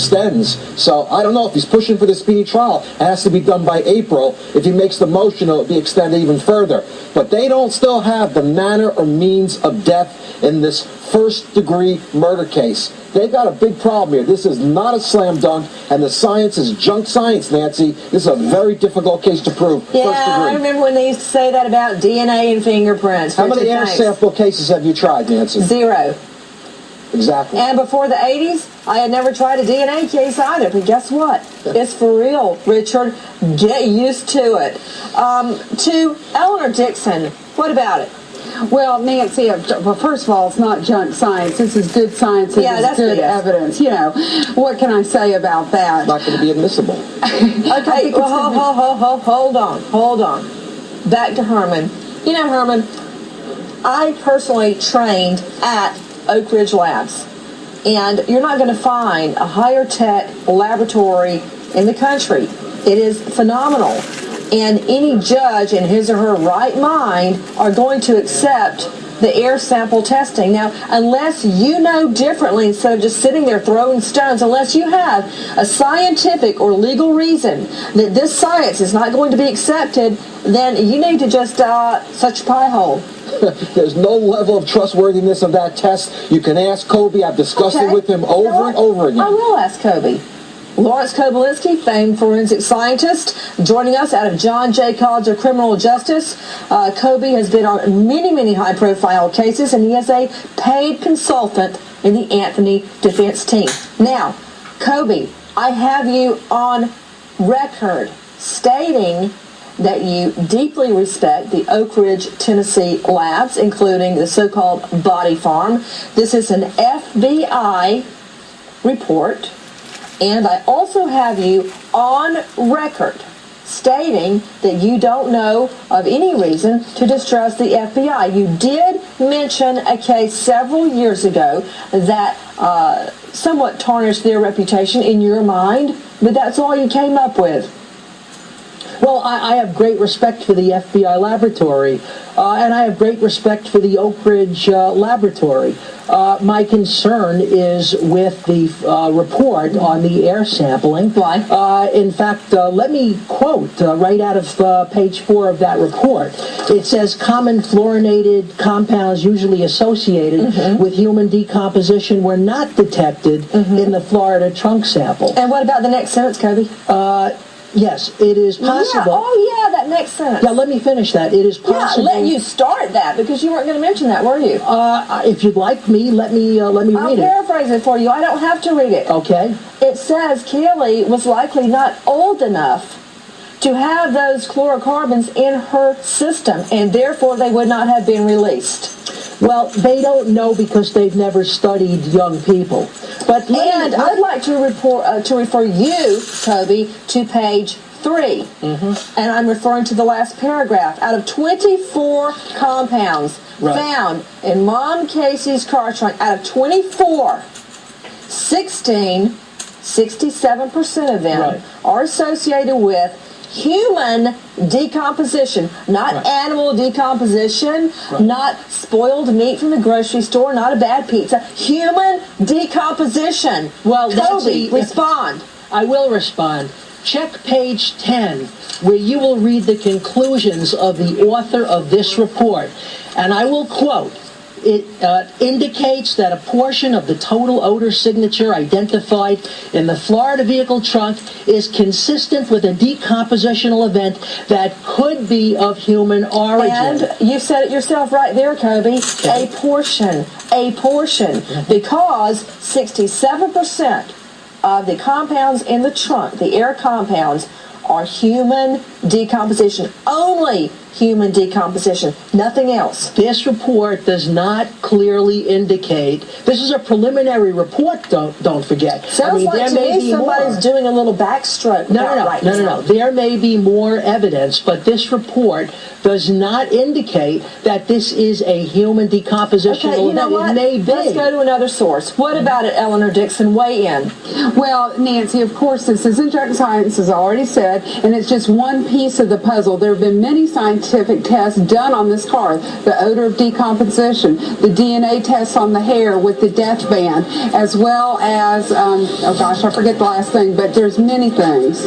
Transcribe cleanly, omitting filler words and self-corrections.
extends. So I don't know if he's pushing for the speedy trial. It has to be done by April. If he makes the motion, it'll be extended even further. But they don't still have the manner or means of death in this first-degree murder case. They've got a big problem here. This is not a slam dunk, and the science is junk science, Nancy. This is a very difficult case to prove. Yeah, I remember when they used to say that about DNA and fingerprints. How many air sample cases have you tried, Nancy? 0. Exactly. And before the 80s, I had never tried a DNA case either. But guess what? It's for real, Richard. Get used to it. To Eleanor Dixon, what about it? Well, Nancy, well, first of all, it's not junk science. This is good science. It's good evidence. You know, what can I say about that? It's not going to be admissible. Okay, well, hold on. Back to Herman. You know, Herman, I personally trained at Oak Ridge Labs, and you're not going to find a higher tech laboratory in the country. It is phenomenal. And any judge in his or her right mind are going to accept the air sample testing. Now, unless you know differently, instead of just sitting there throwing stones, unless you have a scientific or legal reason that this science is not going to be accepted, then you need to just such a pie hole. There's no level of trustworthiness of that test. You can ask Kobe. I've discussed it with him over and over again. I will ask Kobe. Lawrence Kobelinsky, famed forensic scientist, joining us out of John Jay College of Criminal Justice. Kobe has been on many high-profile cases, and he is a paid consultant in the Anthony defense team. Now, Kobe, I have you on record stating that you deeply respect the Oak Ridge, Tennessee labs, including the so-called body farm. This is an FBI report. And I also have you on record stating that you don't know of any reason to distrust the FBI. You did mention a case several years ago that somewhat tarnished their reputation in your mind, but that's all you came up with. Well, I have great respect for the FBI laboratory, and I have great respect for the Oak Ridge laboratory. My concern is with the report on the air sampling. Why? In fact, let me quote right out of page 4 of that report. It says, common fluorinated compounds usually associated with human decomposition were not detected in the Florida trunk sample. And what about the next sentence, Kobe? Yes, it is possible. That next sentence. Yeah, let me finish that. It is possible. Yeah, let you start that because you weren't going to mention that, were you? If you'd like me, let me read it. I'll paraphrase it for you. I don't have to read it. Okay. It says Kelly was likely not old enough to have those fluorocarbons in her system, and therefore they would not have been released. Well, they don't know because they've never studied young people. But I'd like to refer you, Kobe, to page 3. And I'm referring to the last paragraph. Out of 24 compounds found in Mom Casey's car trunk, out of 24, 67% of them are associated with human decomposition, not animal decomposition, not spoiled meat from the grocery store, not a bad pizza. Human decomposition. Well, Kobe, respond. I will respond. Check page 10, where you will read the conclusions of the author of this report. And I will quote, it indicates that a portion of the total odor signature identified in the Florida vehicle trunk is consistent with a decompositional event that could be of human origin. And you said it yourself right there, Kobe, a portion, because 67% of the compounds in the trunk, the air compounds, are human decomposition. Only human decomposition, nothing else. This report does not clearly indicate. This is a preliminary report. Don't forget. Sounds like to me somebody's doing a little backstroke. No. There may be more evidence, but this report does not indicate that this is a human decompositional event. You know what? It may be. Let's go to another source. What about it, Eleanor Dixon? Weigh in. Well, Nancy, of course, this isn't junk science, as I already said, and it's just one piece of the puzzle. There have been many scientists scientific tests done on this car, the odor of decomposition, the DNA tests on the hair with the death band, as well as, oh gosh, I forget the last thing, but there's many things.